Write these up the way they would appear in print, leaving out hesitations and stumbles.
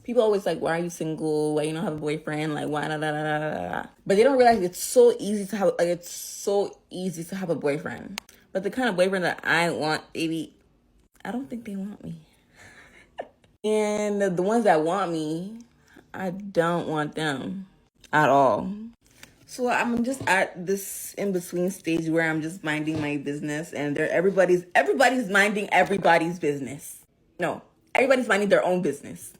People always like, why are you single? Why you don't have a boyfriend? Like, why, da, da, da, da, da, da. But they don't realize it's so easy to have, like, it's so easy to have a boyfriend. But the kind of boyfriend that I want, baby, I don't think they want me. And the ones that want me, I don't want them at all. So I'm just at this in-between stage where I'm just minding my business, and everybody's minding everybody's business. No, everybody's minding their own business.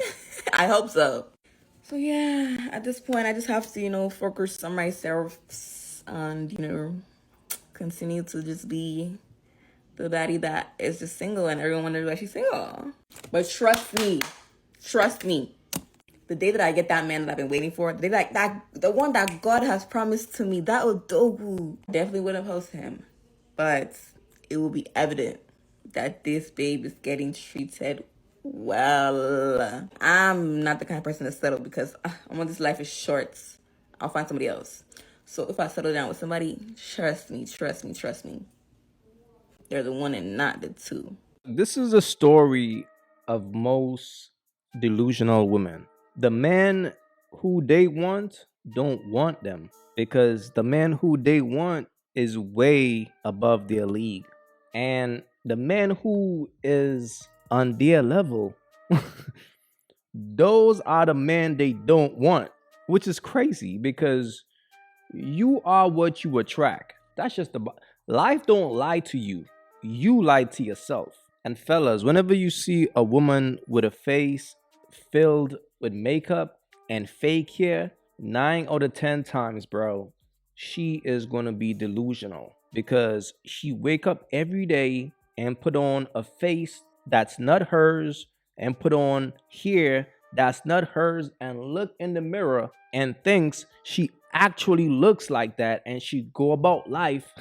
I hope so. So yeah, at this point, I just have to, focus on myself and, continue to just be the baddie that is just single, and everyone wonders why she's single. But trust me, the day that I get that man that I've been waiting for, the day that the one that God has promised to me, that Odogu, definitely wouldn't post him. But it will be evident that this babe is getting treated well. I'm not the kind of person to settle because this life is short. I'll find somebody else. So if I settle down with somebody, trust me. They're the one and not the two. This is a story of most delusional women. The man who they want don't want them because the man who they want is way above their league. And the man who is on their level, those are the men they don't want, which is crazy because you are what you attract. That's just life don't lie to you. You lie to yourself. And fellas, whenever you see a woman with a face filled with makeup and fake hair, 9 out of 10 times, bro, she is gonna be delusional because she wake up every day and put on a face that's not hers and put on hair that's not hers and look in the mirror and thinks she actually looks like that, and she go about life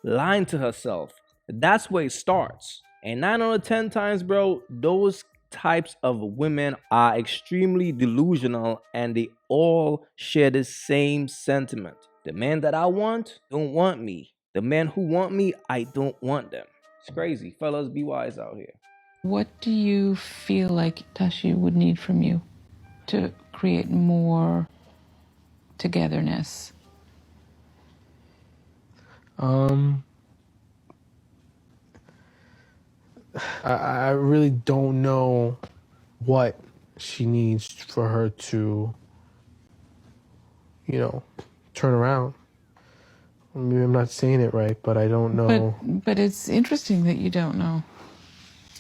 lying to herself. That's where it starts. And 9 out of 10 times, bro, those types of women are extremely delusional, and they all share the same sentiment. The men that I want don't want me. The men who want me, I don't want them. It's crazy. Fellas, be wise out here. What do you feel like Tashi would need from you to create more togetherness? I really don't know what she needs for her to, turn around. Maybe I'm not saying it right, but I don't know. But it's interesting that you don't know.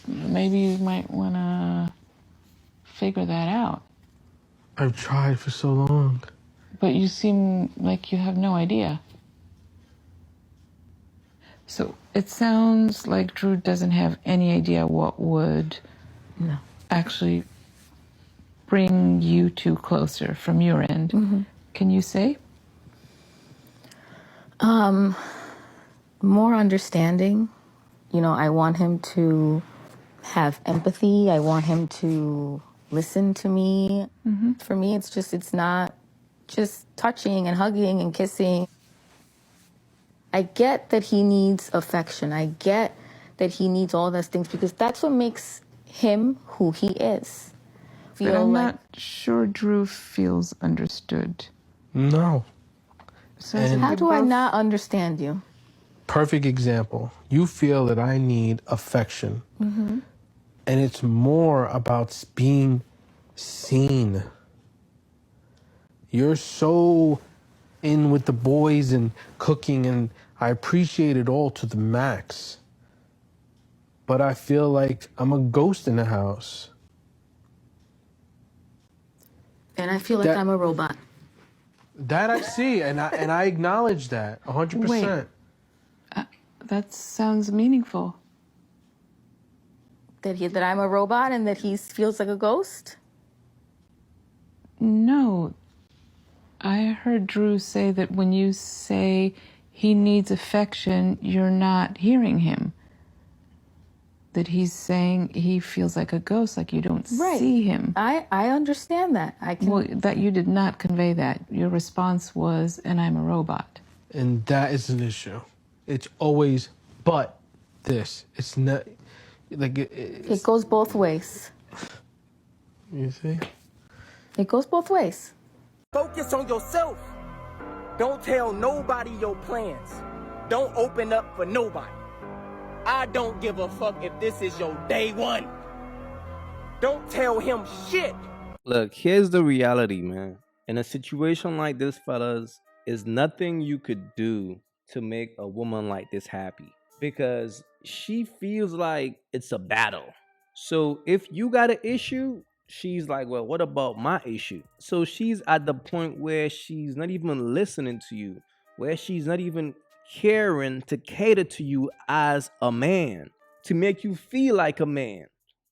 Maybe you might want to figure that out. I've tried for so long. But you seem like you have no idea. So it sounds like Drew doesn't have any idea what would actually bring you two closer from your end. Mm-hmm. Can you say? More understanding. I want him to have empathy. I want him to listen to me. Mm-hmm. For me, it's not just touching and hugging and kissing. I get that he needs affection. I get that he needs all those things because that's what makes him who he is. But I'm not sure Drew feels understood. No. So how do I not understand you? Perfect example. You feel that I need affection. Mm-hmm. And it's more about being seen. You're so in with the boys and cooking, and I appreciate it all to the max. But I feel like I'm a ghost in the house. And I feel like I'm a robot. That I see, and I acknowledge that 100%. Wait, that sounds meaningful. That I'm a robot and that he feels like a ghost? No. I heard Drew say that when you say he needs affection, you're not hearing him. That he's saying he feels like a ghost, like you don't see him. I understand that. Well, that you did not convey that. Your response was, and I'm a robot. And that is an issue. It's always but this. It's not... Like it goes both ways. You see? It goes both ways. Focus on yourself. Don't tell nobody your plans. Don't open up for nobody. I don't give a fuck if this is your day one. Don't tell him shit. Look, here's the reality, man. In a situation like this, fellas, is nothing you could do to make a woman like this happy because she feels like it's a battle. So if you got an issue, she's like, well, what about my issue? So she's at the point where she's not even listening to you, where she's not even caring to cater to you as a man, to make you feel like a man,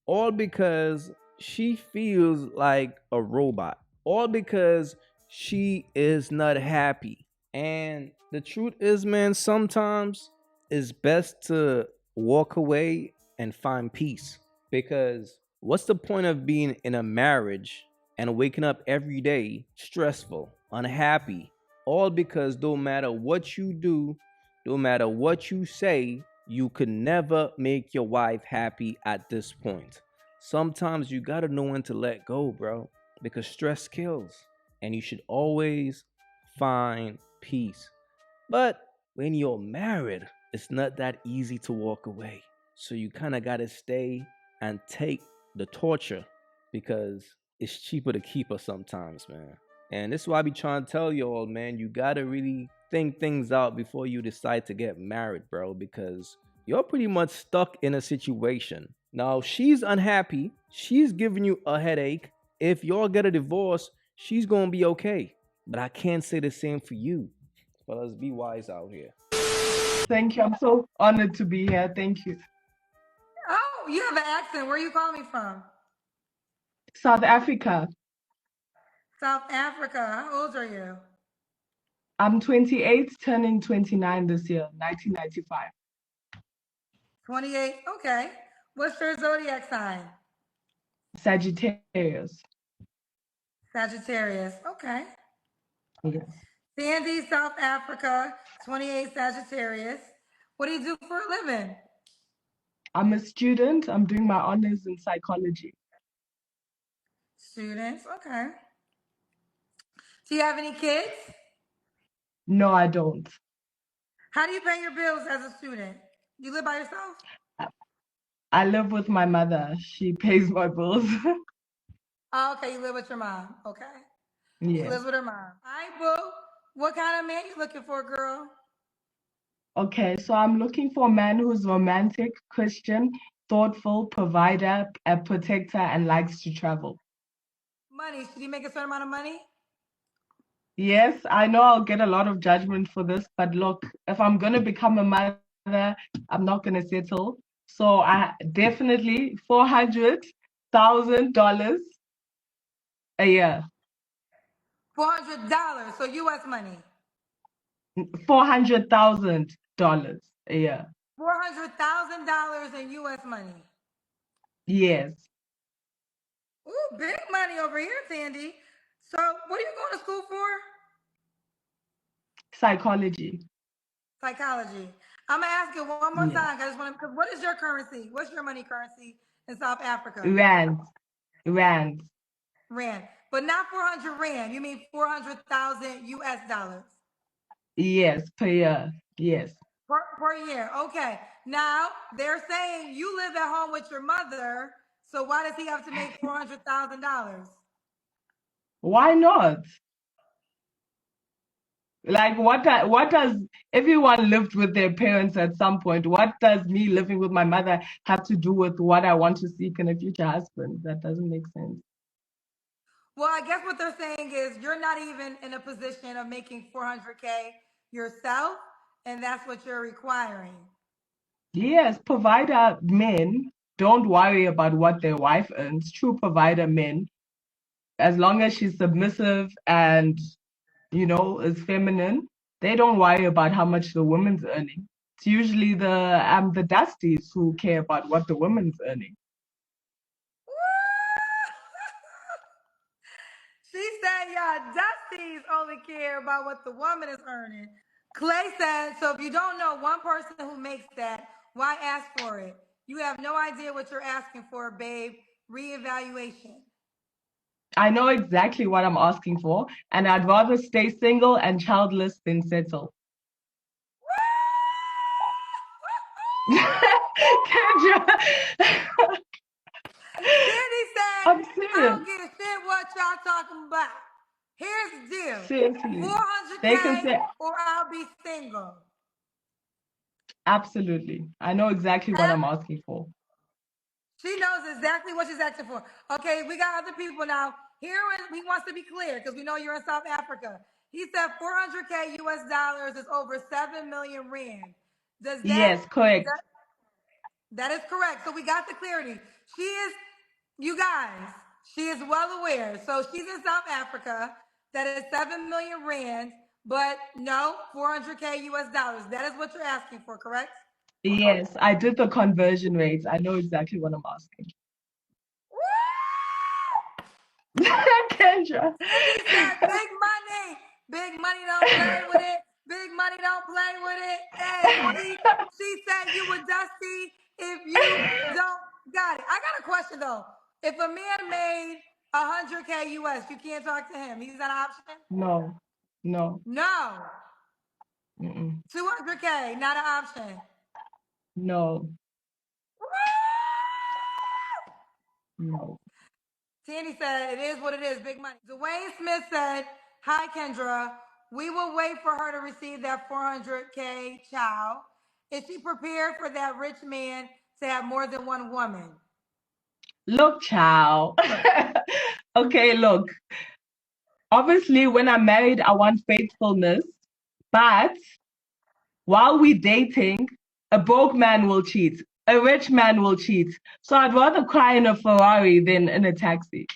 all because she feels like a robot, all because she is not happy. And the truth is, man, sometimes it's best to walk away and find peace, because what's the point of being in a marriage and waking up every day stressful, unhappy, all because no matter what you do, no matter what you say, you could never make your wife happy at this point. Sometimes you gotta know when to let go, bro, because stress kills, and you should always find peace. But when you're married, it's not that easy to walk away. So you kind of got to stay and take the torture because it's cheaper to keep her sometimes, man. And this is why I be trying to tell y'all, man, you got to really think things out before you decide to get married, bro, because you're pretty much stuck in a situation. Now, she's unhappy. She's giving you a headache. If y'all get a divorce, she's going to be okay. But I can't say the same for you. Fellas, be wise out here. Thank you. I'm so honored to be here. Thank you. Oh, you have an accent. Where are you calling me from? South Africa. South Africa. How old are you? I'm 28, turning 29 this year, 1995. 28. Okay. What's your zodiac sign? Sagittarius. Sagittarius. Okay. Yes. Sandy, South Africa, 28 Sagittarius. What do you do for a living? I'm a student. I'm doing my honors in psychology. Students. Okay. Do you have any kids? No, I don't. How do you pay your bills as a student? You live by yourself? I live with my mother. She pays my bills. Oh, okay. You live with your mom. Okay. She Yes. lives with her mom. All right, boo. What kind of man you looking for, girl? Okay, so I'm looking for a man who's romantic, Christian, thoughtful, provider, a protector, and likes to travel. Money. Should he make a certain amount of money? Yes, I know I'll get a lot of judgment for this, but look, if I'm gonna become a mother, I'm not gonna settle. So I definitely $400,000 a year. $400. So U.S. money. $400,000 a year. $400,000 in U.S. money. Yes, Ooh, big money over here, Sandy. So, what are you going to school for? psychology. Psychology. I'm gonna ask you one more Yes, time. I just want to. What is your currency? What's your money currency in South Africa? rand, rand. Rand, but not 400 rand. You mean 400,000 U.S. dollars Yes, per year. Yes. per year? Okay. Now they're saying you live at home with your mother. So why does he have to make $400,000? Why not? Like what does everyone lived with their parents at some point? What does me living with my mother have to do with what I want to seek in a future husband? That doesn't make sense. Well, I guess what they're saying is you're not even in a position of making 400K yourself, and that's what you're requiring. Yes, provider men don't worry about what their wife earns. True provider men, as long as she's submissive and is feminine, they don't worry about how much the woman's earning. It's usually the dusties who care about what the woman's earning. She said, y'all dusties only care about what the woman is earning. Clay said, so if you don't know one person who makes that, why ask for it? You have no idea what you're asking for, babe. Reevaluation. I know exactly what I'm asking for, and I'd rather stay single and childless than settle. Kendra, Cindy said, I'm I serious. don't give a shit what y'all talking about. Here's the deal. Seriously. They can 400K say, or I'll be single. absolutely. I know exactly what I'm asking for. She knows exactly what she's asking for. Okay, we got other people now. Here he wants to be clear because we know you're in South Africa. He said 400K US dollars is over 7 million rand. Does Yes, correct. that is correct. So we got the clarity. She is, you guys, she is well aware. So she's in South Africa. That is 7 million rand, but no, 400K US dollars. That is what you're asking for, correct? Yes, I did the conversion rates. I know exactly what I'm asking. Kendra. Cindy said, big money. Big money don't play with it. Big money don't play with it. Hey, she said you were dusty if you don't got it. I got a question though. If a man made 100K US, you can't talk to him. He's an option? No, no, No. mm-mm, 200K, not an option. no, no. Tandy said, it is what it is, big money. Dwayne Smith said, hi, Kendra. We will wait for her to receive that 400K child. Is she prepared for that rich man to have more than one woman? Look, child. Okay, look. Obviously, when I'm married, I want faithfulness. But while we're dating, a broke man will cheat. A rich man will cheat. So I'd rather cry in a Ferrari than in a taxi.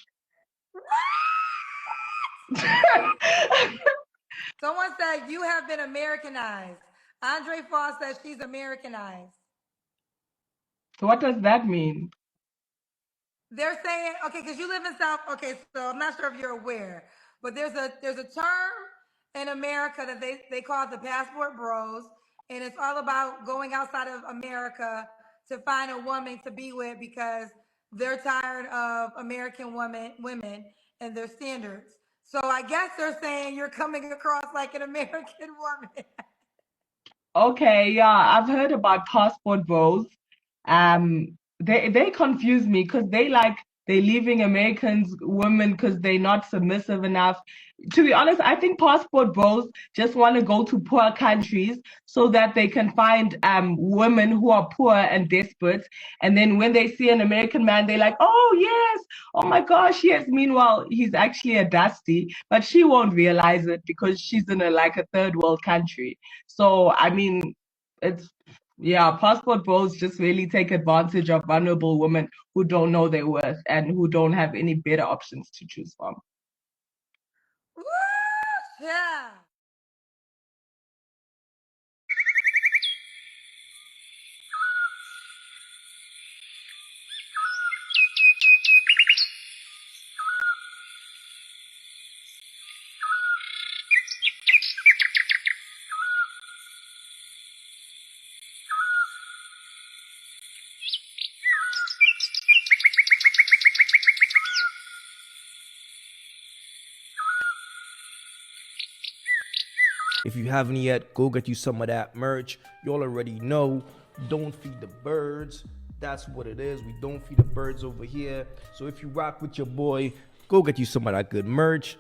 Someone said, you have been Americanized. Andre Foss says she's Americanized. What does that mean? They're saying, okay, because you live in South, okay, so I'm not sure if you're aware, but there's a term in America that they call the passport bros, and it's all about going outside of America to find a woman to be with because they're tired of American women and their standards. So I guess they're saying you're coming across like an American woman. Okay, yeah, I've heard about passport bros. They confuse me because they're leaving Americans women because they're not submissive enough. To be honest, I think passport bros just want to go to poor countries so that they can find women who are poor and desperate. And then when they see an American man, they're like, oh yes, oh my gosh, yes. Meanwhile, he's actually a dusty, but she won't realize it because she's in a third world country. So, I mean, it's, yeah, passport bros just really take advantage of vulnerable women who don't know their worth and who don't have any better options to choose from. Woo! Yeah. If you haven't yet, go get you some of that merch. You all already know, don't feed the birds. That's what it is. We don't feed the birds over here. So if you rock with your boy, go get you some of that good merch.